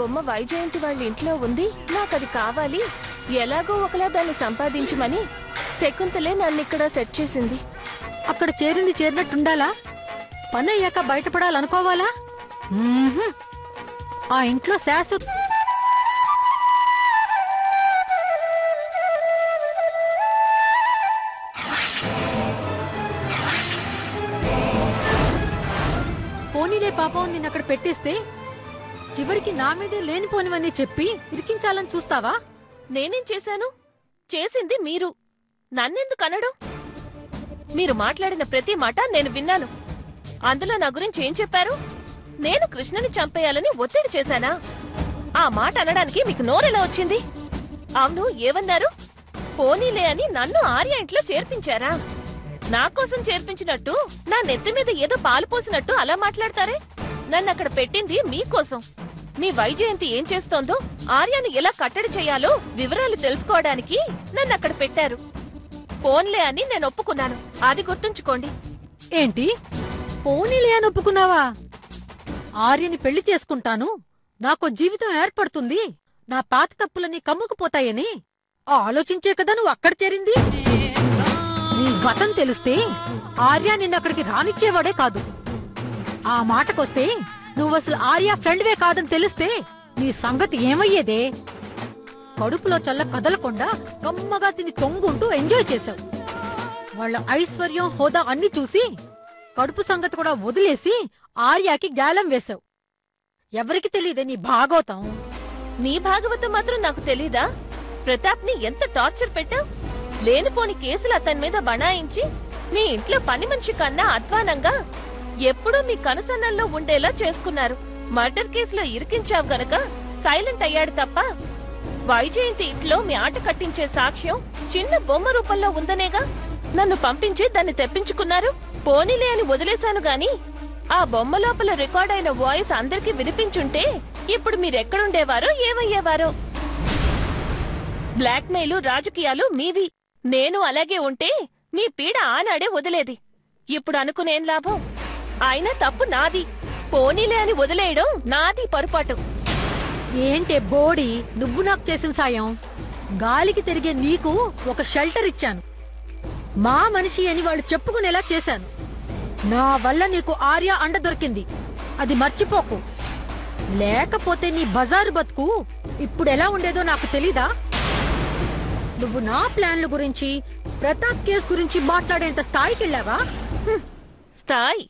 బొమ్మ వైజయంతి వాళ్ళ ఇంట్లో ఉంది, నాకది కావాలి, ఎలాగో ఒకలా దాన్ని సంపాదించమని శకుంతలే నన్నిక్కడ సెట్ చేసింది. అక్కడ చేరింది చేరినట్టుండాలా? పని అయ్యాక బయటపడాలనుకోవాలా? ఆ ఇంట్లో శాశ్వత పోనీలే పాపం నిన్నక్కడ పెట్టేస్తే చివరికి నా మీదే లేనిపోనివన్నీ చెప్పి ఇరికించాలని చూస్తావా? నేనేం చేశాను? చేసింది మీరు. నన్నెందుకు అనడం? మీరు మాట్లాడిన ప్రతి మాట నేను విన్నాను. అందులో నా గురించి ఏం చెప్పారు? నేను కృష్ణని చంపేయాలని ఒత్తిడి చేశానా? ఆ మాట అనడానికి మీకు నోరెలా వచ్చింది? అవును, ఏమన్నారు? పోనీలే అని నన్ను ఆర్య ఇంట్లో చేర్పించారా? నా కోసం చేర్పించినట్టు, నా నెత్తి మీద ఏదో పాలు పోసినట్టు అలా మాట్లాడతారే? నన్నక్కడ పెట్టింది మీకోసం. మీ వైజయంతి ఏం చేస్తోందో, ఆర్యను ఎలా కట్టడి చేయాలో వివరాలు తెలుసుకోవడానికి నన్నక్కడ పెట్టారు. పోన్లే అని నేను ఒప్పుకున్నాను, అది గుర్తుంచుకోండి. ఏంటి? పోనీలే అని ఒప్పుకున్నావా? ఆర్యని పెళ్లి చేసుకుంటాను, నాకో జీవితం ఏర్పడుతుంది, నా పాత తప్పులన్నీ కమ్ముకుపోతాయని ఆలోచించే కదా నువ్వు అక్కడ చేరింది. నీ గతం తెలిస్తే ఆర్య నిన్నక్కడికి రానిచ్చేవాడే కాదు. ఆ మాటకొస్తే నువ్వసలు ఆర్య ఫ్రెండ్వే కాదని తెలిస్తే నీ సంగతి ఏమయ్యేదే? కడుపులో చల్ల కదలకుండా కమ్మగా తిని తొంగుంటూ ఎంజాయ్ చేశావు. వాళ్ళ ఐశ్వర్యం హోదా అన్ని చూసి కడుపు సంగతి కూడా వదిలేసి ఆర్యాకి గాలం వేశావు. ఎవరికి తెలీదే నీ భాగవతం? నీ భాగవతం మాత్రం నాకు తెలీదా? ప్రతాప్ ని ఎంత టార్చర్ పెట్టావు? లేనిపోని కేసులు అతని మీద బనాయించి మీ ఇంట్లో పని మనిషి కన్నా అధ్వానంగా ఎప్పుడూ మీ కనుసన్నల్లో ఉండేలా చేసుకున్నారు. మర్డర్ కేసులో ఇరికించావు గనక సైలెంట్ అయ్యాడు తప్ప, వైజయంతి ఇంట్లో మీ ఆట కట్టించే సాక్ష్యం చిన్న బొమ్మ రూపంలో ఉందనేగా నన్ను పంపించి దాన్ని తెప్పించుకున్నారు. పోనీలే అని వదిలేశాను గాని ఆ బొమ్మ లోపల రికార్డ్ అయిన వాయిస్ అందరికీ వినిపించుంటే ఇప్పుడు మీరెక్కడుండేవారో ఏమయ్యేవారో. బ్లాక్మెయిల్ రాజకీయాలు మీవి. నేను అలాగే ఉంటే మీ పీడ ఆనాడే వదిలేది. ఇప్పుడు అనుకునేం లాభం? అయినా తప్పు నాది. పోనీలే అని వదిలేయడం నాది పొరపాటు. ఏంటే బోడి, నువ్వు నాకు చేసిన సాయం? గాలికి తిరిగే నీకు ఒక షెల్టర్ ఇచ్చాను, మా మనిషి అని వాళ్ళు చెప్పుకునేలా చేశాను. నా వల్ల నీకు ఆర్య అండ దొరికింది, అది మర్చిపోకు. లేకపోతే నీ బజారు బతుకు ఇప్పుడెలా ఉండేదో నాకు తెలీదా? నువ్వు నా ప్లాన్ల గురించి, ప్రతాప్ కేసు గురించి మాట్లాడేంత స్థాయికి వెళ్ళావా? స్థాయి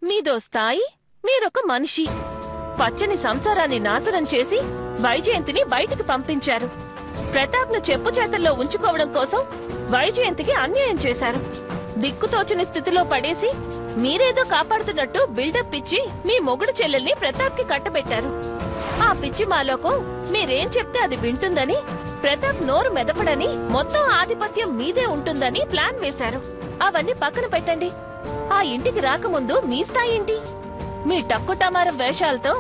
మీదో స్థాయి. మీరొక మనిషి. పచ్చని సంసారాన్ని నాశనం చేసి వైజయంతిని బయటికి పంపించారు. ప్రతాప్ ను చెప్పు చేతల్లో ఉంచుకోవడం కోసం వైజయంతికి అన్యాయం చేశారు. దిక్కుతోచని స్థితిలో పడేసి మీరేదో కాపాడుతున్నట్టు బిల్డప్ ఇచ్చి మీ మొగుడు చెల్లెల్ని ప్రతాప్ కి కట్టబెట్టారు. ఆ పిచ్చి మాలోకం మీరేం చెప్తే అది వింటుందని, ప్రతాప్ నోరు మెదపడని, మొత్తం ఆధిపత్యం మీదే ఉంటుందని ప్లాన్ వేశారు. అవన్నీ పక్కన పెట్టండి. ఆ ఇంటికి రాకముందు మీ స్థాయి ఏంటి? మీ టక్కుటమారం వేషాలతో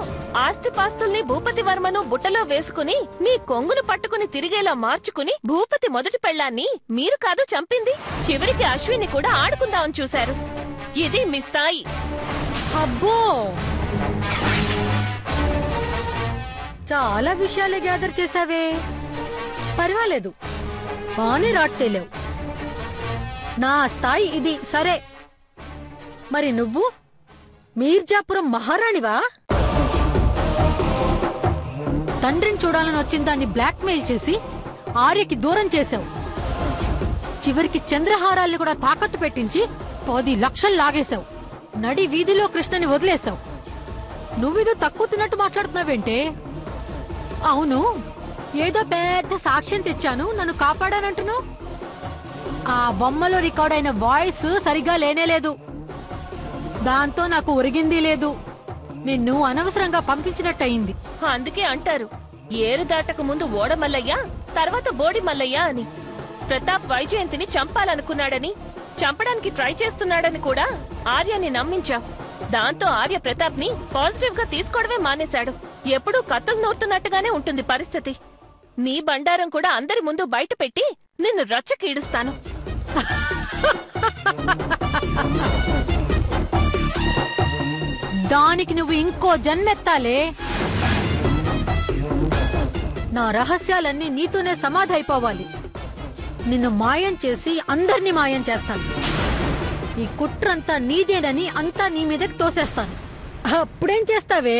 ఆస్తిపాస్తుల్ని భూపతి వర్మను బుట్టలో వేసుకుని మీ కొంగును పట్టుకుని తిరిగేలా మార్చుకుని భూపతి మొదటి పెళ్లాన్ని మీరు కాదు చంపింది. చివరికి అశ్విని కూడా ఆడుకుందామని చూశారు. ఇది మీ స్థాయి. అబ్బో, చాలా విషయాలే గ్యాదర్ చేశావే. పర్వాలేదు, బానే రాట్టేలేవు. నా స్థాయి ఇది. సరే, మరి నువ్వు మీర్జాపురం మహారాణివా? తండ్రిని చూడాలని వచ్చిన దాన్ని బ్లాక్మెయిల్ చేసి ఆర్యకి దూరం చేశావు. చివరికి చంద్రహారాల్ని కూడా తాకట్టు పెట్టించి 10 లక్షలు లాగేశావు. నడి వీధిలో కృష్ణని వదిలేశావు. నువ్వేదో తక్కువ తిన్నట్టు మాట్లాడుతున్నావేంటే? అవును, ఏదో పెద్ద సాక్ష్యం తెచ్చాను, నన్ను కాపాడానంటున్నావు. ఆ బొమ్మలో రికార్డ్ అయిన వాయిస్ సరిగా లేనేలేదు. దాంతో నాకు ఒరిగింది లేదు. నిన్ను అనవసరంగా పంపించినట్టయింది. అందుకే అంటారు, ఏరు దాటకు ముందు ఓడ మల్లయ్య, తర్వాత బోడి మల్లయ్య అని. ప్రతాప్ వైజయంతిని చంపాలనుకున్నాడని, చంపడానికి ట్రై చేస్తున్నాడని కూడా ఆర్యని నమ్మించావు. దాంతో ఆర్య ప్రతాప్ ని పాజిటివ్ గా తీసుకోవడమే మానేశాడు. ఎప్పుడూ కత్తులు నూరుతున్నట్టుగానే ఉంటుంది పరిస్థితి. నీ బండారం కూడా అందరి ముందు బయట పెట్టి నిన్ను రచ్చకీడుస్తాను. దానికి నువ్వు ఇంకో జన్మెత్తాలే. నా రహస్యాలన్నీ నీతోనే సమాధైపోవాలి. నిన్ను మాయం చేసి అందర్నీ మాయం చేస్తాను. ఈ కుట్రంతా నీదేనని అంతా నీ మీదకి తోసేస్తాను. అప్పుడేం చేస్తావే?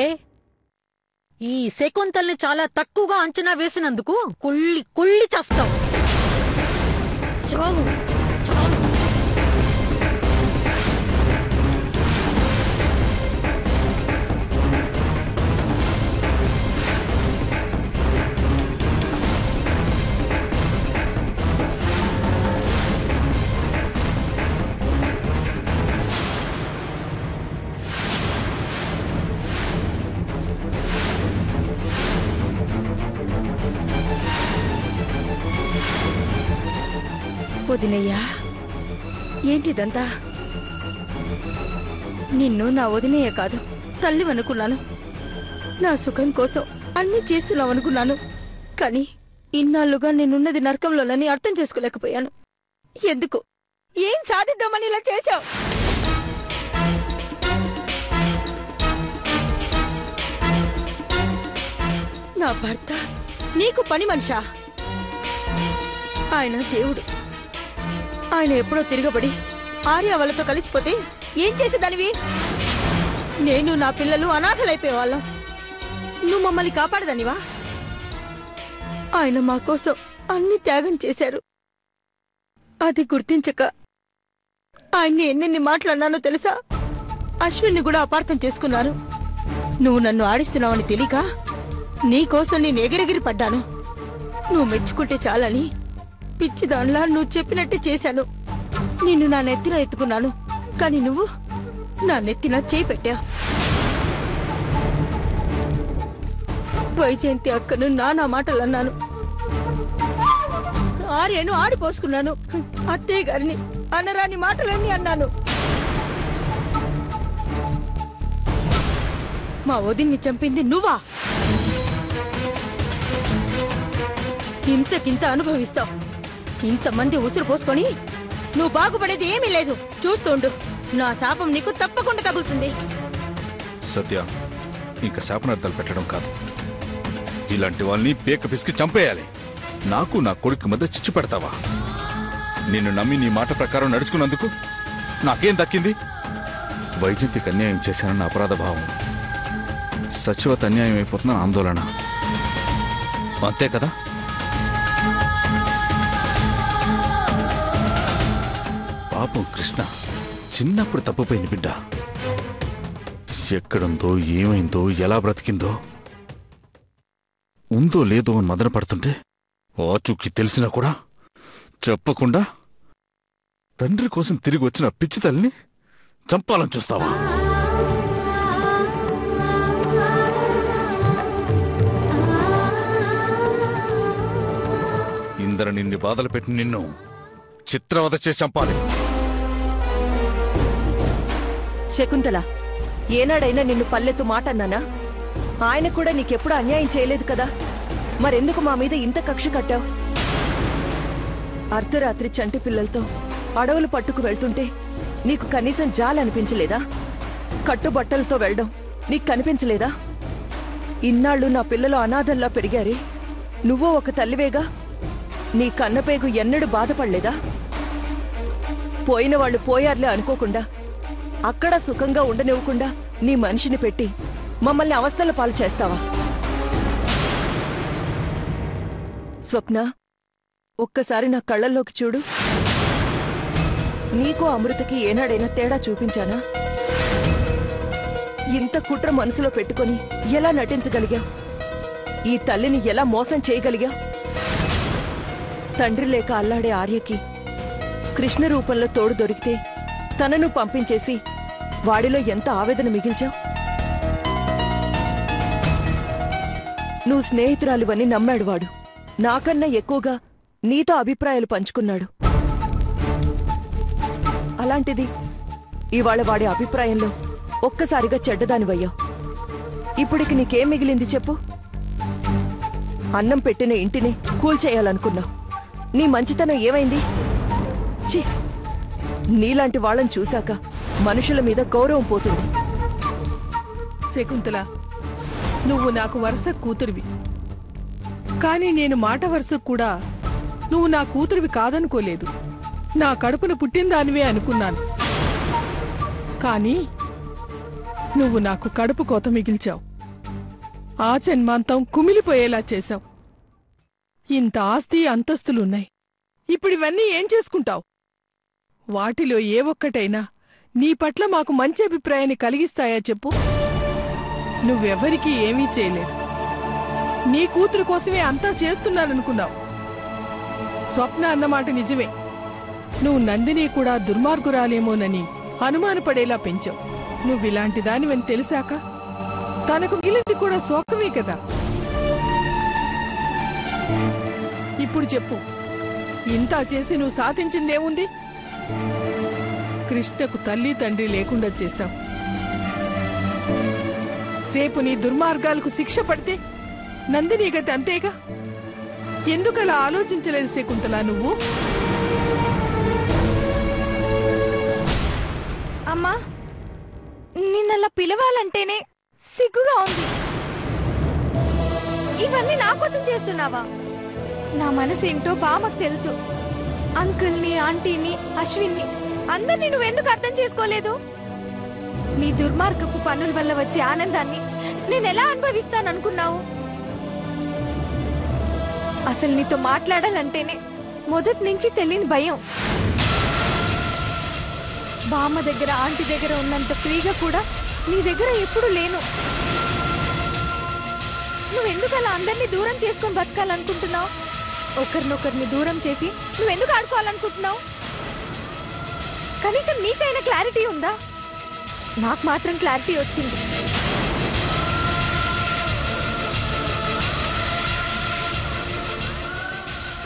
ఈ శకుంతల్ని చాలా తక్కువగా అంచనా వేసినందుకు కుళ్ళి కుళ్ళి చేస్తావు. చావు చావు. వదినయ్యా, ఏంటిదంతా? నిన్ను నా వదినయ్య కాదు, తల్లివనుకున్నాను. నా సుఖం కోసం అన్నీ చేస్తున్నావనుకున్నాను. కానీ ఇన్నాళ్లుగా నేనున్నది నరకంలోనని అర్థం చేసుకోలేకపోయాను. ఎందుకు? ఏం సాధిద్దామని ఇలా చేశావు? నా భర్త నీకు పని మనిషా? ఆయన దేవుడు. ఆయన ఎప్పుడో తిరగబడి ఆర్య వాళ్ళతో కలిసిపోతే ఏం చేసేదానివి? నేను నా పిల్లలు అనాథలైపోయేవాళ్ళం. నువ్వు మమ్మల్ని కాపాడదానివా? ఆయన మా కోసం అన్ని త్యాగం చేశారు. అది గుర్తించక ఆయన్ని ఎన్నెన్ని మాట్లాడినానో తెలుసా? అశ్విన్ని కూడా అపార్థం చేసుకున్నారు. నువ్వు నన్ను ఆడిస్తున్నావని తెలియక నీకోసం నేను ఎగిరెగిరి పడ్డాను. నువ్వు మెచ్చుకుంటే చాలని పిచ్చిదాన్లా నువ్వు చెప్పినట్టే చేశాను. నిన్ను నా నెత్తిన ఎత్తుకున్నాను. కానీ నువ్వు నా నెత్తిన చేయి పెట్టావు. వైజయంతి అక్కను నానా మాటలు అన్నాను. ఆర్యను ఆడిపోసుకున్నాను. అత్తయ్య గారిని అనరాని మాటలన్నీ అన్నాను. మా వదిన్ని చంపింది నువ్వా? ఇంతకింత అనుభవిస్తావు. ఇంతమంది ఉసురు పోసుకొని నువ్వు బాగుపడేది ఏమీ లేదు. చూస్తుండు, నా శాపం నీకు తప్పకుండా తగులుతుంది. సత్య, ఇంకా శాపనార్థాలు పెట్టడం కాదు, ఇలాంటి వాళ్ళని పేక పిసికి చంపేయాలి. నాకు నా కొడుకు మధ్య చిచ్చు పెడతావా? నిన్ను నమ్మి నీ మాట ప్రకారం నడుచుకున్నందుకు నాకేం దక్కింది? వైజయంతికి అన్యాయం చేశానన్న అపరాధ భావం, సచివత అన్యాయం అయిపోతున్న ఆందోళన, అంతే కదా? పాపం కృష్ణ చిన్నప్పుడు తప్పిపోయింది బిడ్డ. ఎక్కడుందో, ఏమైందో, ఎలా బ్రతికిందో, ఉందో లేదో అని మదన పడుతుంటే ఆచూకీ తెలిసినా కూడా చెప్పకుండా తండ్రి కోసం తిరిగి వచ్చిన పిచ్చి తల్లిని చంపాలని చూస్తావా? ఇందర నిన్ను బాధలు పెట్టి నిన్ను చిత్రవద చేసి చంపాలి. శకుంతల, ఏనాడైనా నిన్ను పల్లెత్తు మాట అన్నానా? ఆయన కూడా నీకెప్పుడు అన్యాయం చేయలేదు కదా, మరెందుకు మా మీద ఇంత కక్ష కట్టావు? అర్ధరాత్రి చంటి పిల్లలతో అడవులు పట్టుకు వెళ్తుంటే నీకు కనీసం జాలనిపించలేదా? కట్టుబట్టలతో వెళ్ళడం నీకు కనిపించలేదా? ఇన్నాళ్ళు నా పిల్లలు అనాథల్లా పెరిగారే, నువ్వో ఒక తల్లివేగా, నీ కన్నపేగు ఎన్నడూ బాధపడలేదా? పోయిన వాళ్ళు పోయార్లే అనుకోకుండా, అక్కడ సుఖంగా ఉండనివ్వకుండా నీ మనిషిని పెట్టి మమ్మల్ని అవస్థల పాలు చేస్తావా? స్వప్న, ఒక్కసారి నా కళ్ళల్లోకి చూడు. నీకు అమృతకి ఏనాడైనా తేడా చూపించానా? ఇంత కుట్ర మనసులో పెట్టుకొని ఎలా నటించగలిగా? ఈ తల్లిని ఎలా మోసం చేయగలిగా? తండ్రి లేక అల్లాడే ఆర్యకి కృష్ణ రూపంలో తోడు దొరికితే తనను పంపించేసి వాడిలో ఎంత ఆవేదన మిగిల్చావు? నువ్వు స్నేహితురాలివని నమ్మాడు వాడు. నాకన్నా ఎక్కువగా నీతో అభిప్రాయాలు పంచుకున్నాడు. అలాంటిది ఇవాళ వాడి అభిప్రాయంలో ఒక్కసారిగా చెడ్డదానివయ్యావు. ఇప్పుడికి నీకేం మిగిలింది చెప్పు? అన్నం పెట్టిన ఇంటిని కూల్చేయాలనుకున్నావు. నీ మంచితనం ఏమైంది? ఛీ, నీలాంటి వాళ్ళని చూశాక మనుషుల మీద గౌరవం పోతుంది. శకుంతల, నువ్వు నాకు వరుస కూతురివి. కానీ నేను మాట వరుసకు కూడా నువ్వు నా కూతురివి కాదనుకోలేదు. నా కడుపున పుట్టిందానివే అనుకున్నాను. కానీ నువ్వు నాకు కడుపు కోత మిగిల్చావు. ఆ జన్మాంతం కుమిలిపోయేలా చేశావు. ఇంత ఆస్తి అంతస్తులున్నాయి. ఇప్పుడు ఇవన్నీ ఏం చేసుకుంటావు? వాటిలో ఏ ఒక్కటైనా నీ పట్ల మాకు మంచి అభిప్రాయాన్ని కలిగిస్తాయా చెప్పు? నువ్వెవరికీ ఏమీ చేయలేదు. నీ కూతురు కోసమే అంతా చేస్తున్నాననుకున్నావు. స్వప్న అన్నమాట నిజమే. నువ్వు నందిని కూడా దుర్మార్గురాలేమోనని అనుమానపడేలా పెంచావు. నువ్విలాంటి దానివని తెలిసాక తనకు మిగిలింది కూడా శోకమే కదా. ఇప్పుడు చెప్పు, ఇంతా చేసి నువ్వు సాధించిందేముంది? కృష్ణకు తల్లి తండ్రి లేకుండా చేశావు. రేపు నీ దుర్మార్గాలకు శిక్ష పడితే నందిని గతి అంతేగా. ఎందుకలా ఆలోచించలేదు శకుంతలా నువ్వు? అమ్మా, నిన్నలా పిలవాలంటేనే సిగ్గుగా ఉంది. ఇవన్నీ నా కోసం చేస్తున్నావా? నా మనసు ఏంటో బామకు తెలుసు. అంకుల్ని, ఆంటీని, అశ్విన్ని అందరినీ నువ్వెందుకు అర్థం చేసుకోలేదు? నీ దుర్మార్గపు పనుల వల్ల వచ్చే ఆనందాన్ని నేనెలా అనుభవిస్తాననుకున్నావు? అసలు నీతో మాట్లాడాలంటేనే మొదటి నుంచి తెలియని భయం. బామ్మ దగ్గర, ఆంటీ దగ్గర ఉన్నంత ఫ్రీగా కూడా నీ దగ్గర ఎప్పుడు లేను. నువ్వెందుకు అలా అందరినీ దూరం చేసుకొని బతకాలనుకుంటున్నావు? ఒకరినొకరిని దూరం చేసి నువ్వెందుకు ఆడుకోవాలనుకుంటున్నావు? కనీసం నీకైనా క్లారిటీ ఉందా? నాకు మాత్రం క్లారిటీ వచ్చింది.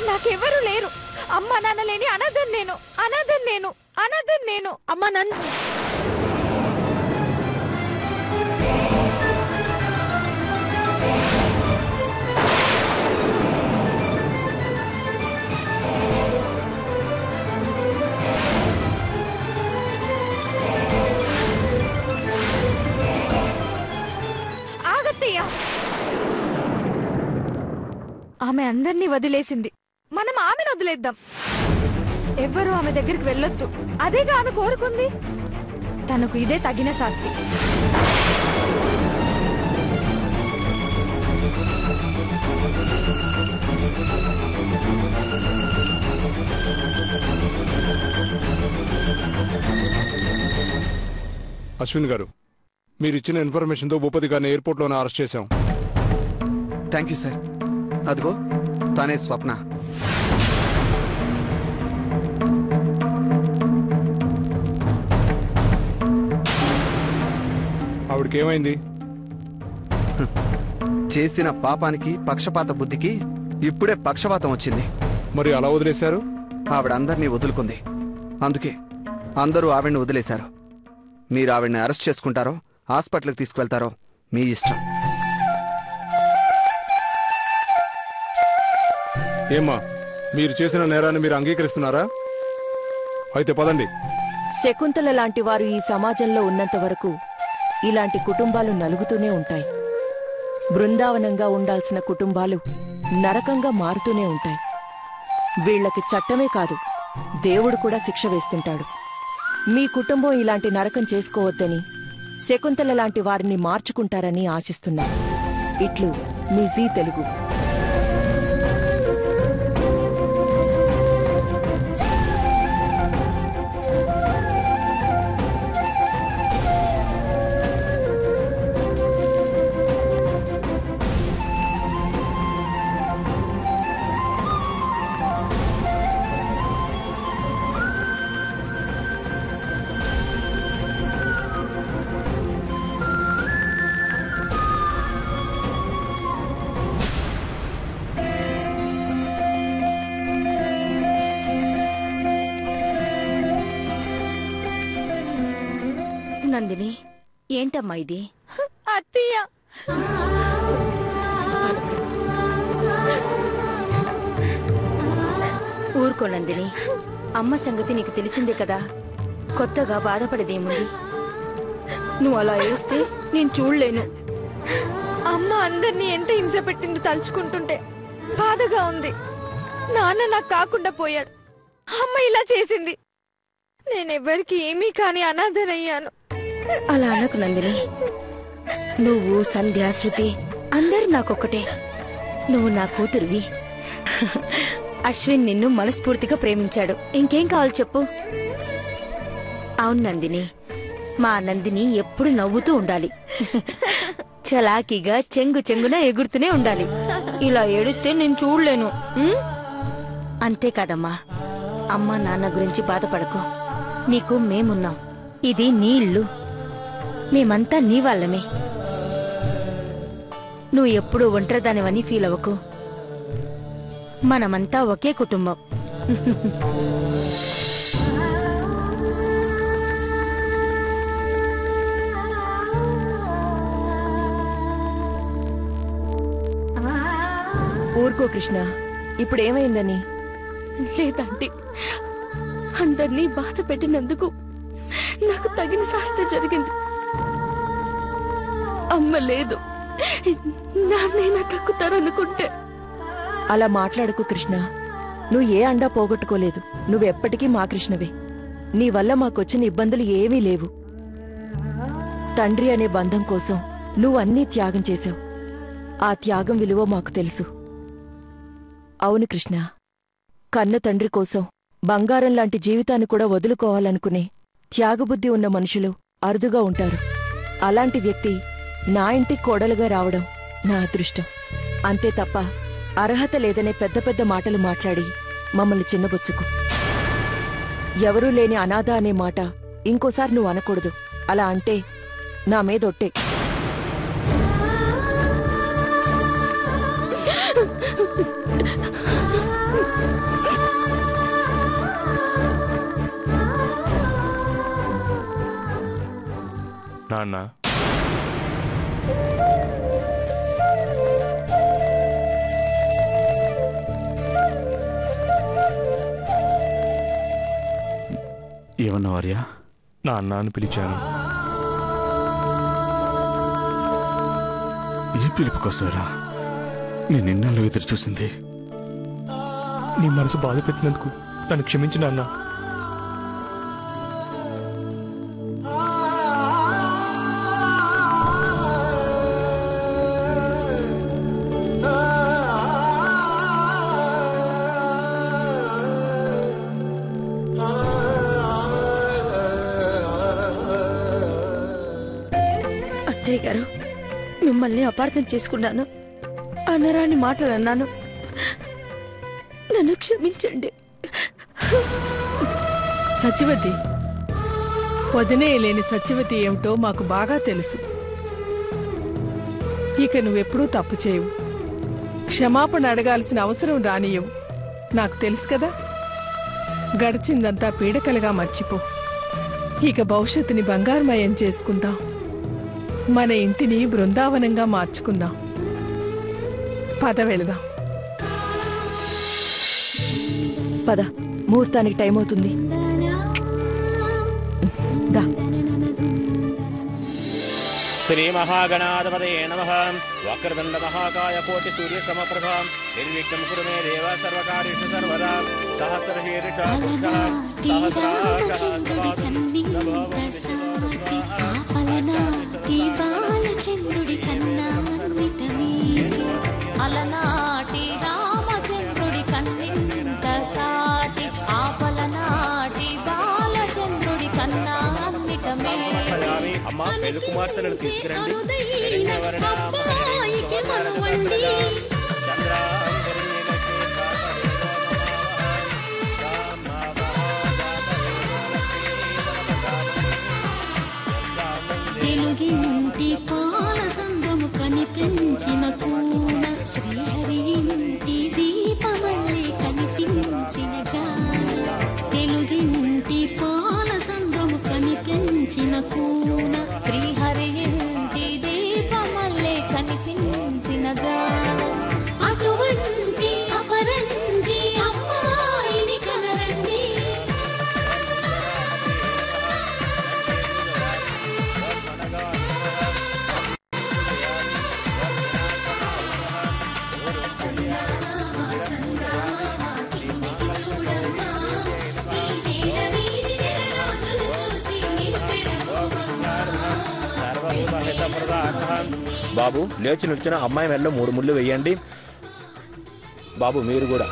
నాకెవరూ లేరు. అమ్మ నాన్న లేని అనాథని నేను, అనాథని నేను, అనాథని నేను. అమ్మా నన్ను ఆగత్తయ్యా, ఆమె అందరినీ వదిలేసింది. మనం ఆమెను వదిలేద్దాం. ఎవ్వరూ ఆమె దగ్గరికి వెళ్ళొద్దు. అదేగా ఆమె కోరుకుంది. తనకు ఇదే తగిన శాస్తి. అశ్విన్ గారు, మీరిచ్చిన ఇన్ఫర్మేషన్తో భూపతి గారిని ఎయిర్పోర్ట్లోనే అరెస్ట్ చేశాం. Thank you sir. అదిగో తానే స్వప్న. ఆవిడకి ఏమైంది? చేసిన పాపానికి, పక్షపాత బుద్ధికి ఇప్పుడే పక్షపాతం వచ్చింది. మరి అలా వదిలేశారు? ఆవిడ అందరినీ వదులుకుంది. అందుకే అందరూ ఆవిడ్ని వదిలేశారు. మీరు ఆవిడ్ని అరెస్ట్ చేసుకుంటారో హాస్పిటల్కి తీసుకువెళ్తారో మీ ఇష్టం. ఏమ్మా, మీరు చేసిన నేరాన్ని మీరు అంగీకరిస్తున్నారా? అయితే పదండి. శకుంతల లాంటి వారు ఈ సమాజంలో ఉన్నంత వరకు ఇలాంటి కుటుంబాలు నలుగుతూనే ఉంటాయి. బృందావనంగా ఉండాల్సిన కుటుంబాలు నరకంగా మారుతూనే ఉంటాయి. వీళ్లకి చట్టమే కాదు, దేవుడు కూడా శిక్ష వేస్తుంటాడు. మీ కుటుంబం ఇలాంటి నరకం చేసుకోవద్దని, శకుంతల లాంటి వారిని మార్చుకుంటారని ఆశిస్తున్నా. ఇట్లు మీ జీ తెలుగు. నందిని, ఏంటమ్మా ఇది? అత్తయ్య, ఊరుకో నందిని. అమ్మ సంగతి నీకు తెలిసిందే కదా, కొత్తగా బాధపడేదేముంది? నువ్వు అలా ఏస్తే నేను చూడలేను. అమ్మ అందరినీ ఎంత హింస పెట్టిందో తలుచుకుంటుంటే బాధగా ఉంది. నాన్న నాకు కాకుండా పోయాడు, అమ్మ ఇలా చేసింది. నేనెవ్వరికి ఏమీ కాని అనాథనయ్యాను. అలా అనకు నందిని. నువ్వు, సంధ్య, శృతి అందరూ నాకొక్కటే. నువ్వు నా కూతురువి. అశ్విన్ నిన్ను మనస్ఫూర్తిగా ప్రేమించాడు. ఇంకేం కావాలి చెప్పు? అవును నందిని, మా నందిని ఎప్పుడు నవ్వుతూ ఉండాలి. చలాకీగా చెంగు చెంగున ఎగురుతూనే ఉండాలి. ఇలా ఏడిస్తే నేను చూడలేను. అంతేకాదమ్మా, అమ్మ నాన్న గురించి బాధపడకు. నీకు మేమున్నాం. ఇది నీ ఇల్లు. మేమంతా నీ వాళ్ళమే. నువ్వు ఎప్పుడూ ఒంటరిదానివని ఫీల్ అవ్వకు. మనమంతా ఒకే కుటుంబం. ఊరుకో కృష్ణ, ఇప్పుడేమైందని? లేదంటే అందర్నీ బాధ పెట్టినందుకు నాకు తగిన శాస్త్ర జరిగింది. అమ్మ లేదు, నాన్నైనా తక్కుతారనుకుంటే. అలా మాట్లాడకు కృష్ణ. నువ్వు ఏ అండా పోగొట్టుకోలేదు. నువ్వెప్పటికీ మా కృష్ణవే. నీ వల్ల మాకొచ్చిన ఇబ్బందులు ఏమీ లేవు. తండ్రి అనే బంధం కోసం నువ్వు అన్నీ త్యాగం చేశావు. ఆ త్యాగం విలువ మాకు తెలుసు. అవును కృష్ణ, కన్న తండ్రి కోసం బంగారం లాంటి జీవితాన్ని కూడా వదులుకోవాలనుకునే త్యాగబుద్ధి ఉన్న మనుషులు అరుదుగా ఉంటారు. అలాంటి వ్యక్తి నా ఇంటికి కోడలుగా రావడం నా అదృష్టం. అంతే తప్ప అర్హత లేదనే పెద్ద పెద్ద మాటలు మాట్లాడి మమ్మల్ని చిన్నబుచ్చుకు. ఎవరూ లేని అనాథ అనే మాట ఇంకోసారి నువ్వు అనకూడదు. అలా అంటే నా మీదొట్టే. నాన్న, ఏమన్నావు ఆర్య? నాన్న అని పిలిచాను. ఈ పిలుపు కోసమేరా నేను నిన్నలో ఎదురు చూసింది. నీ మనసు బాధ పెట్టినందుకు నన్ను క్షమించు నాన్న. అత్తయ్య గారు, మిమ్మల్ని అపార్థం చేసుకున్నాను. అనరాని మాటలు అన్నాను. నన్ను క్షమించండి. సత్యవతి, వదినే లేని సత్యవతి ఏమిటో మాకు బాగా తెలుసు. ఇక నువ్వెప్పుడూ తప్పు చేయవు. క్షమాపణ అడగాల్సిన అవసరం రానియవు. నాకు తెలుసు కదా. గడిచిందంతా పీడకలుగా మర్చిపో. ఇక భవిష్యత్తుని బంగారుమయం చేసుకుందాం. మన ఇంటిని బృందావనంగా మార్చుకుందాం. పద వెళదాం. పద, ముహూర్తానికి టైం అవుతుంది. దా. శ్రీ మహాగణాధిపతయే నమః. వక్రదండ మహాకాయ కోటి సూర్య సమప్రభ నిర్విఘ్నం కురు మే దేవ సర్వకార్యేషు సర్వదా. సహస్రశీర్ష బాలచంద్రుడి కన్నా అలనాటి రామచంద్రుడి కన్నింత సాటి ఆపలనాటి బాలచంద్రుడి కన్నా అన్నిట అమ్మా పెళ్లి కుమార్తెలను తీసుకురండి. అబ్బాయికి మనువండి. తెలుగింటి పాల సంద్రము కనిపించిన కూన శ్రీహరి ఇంటి దీపమల్లే కనిపించిన జాన. తెలుగింటి పాల సంద్రము కనిపించిన కూన శ్రీహరి ఇంటి దీపమల్లే కనిపించిన జాన. అటువంటి అపరంజి అమ్మాయిని కనరండి. బాబు లేచి నిల్చున్న అమ్మాయి మెడలో 3 ముళ్ళు వేయండి. బాబు మీరు కూడా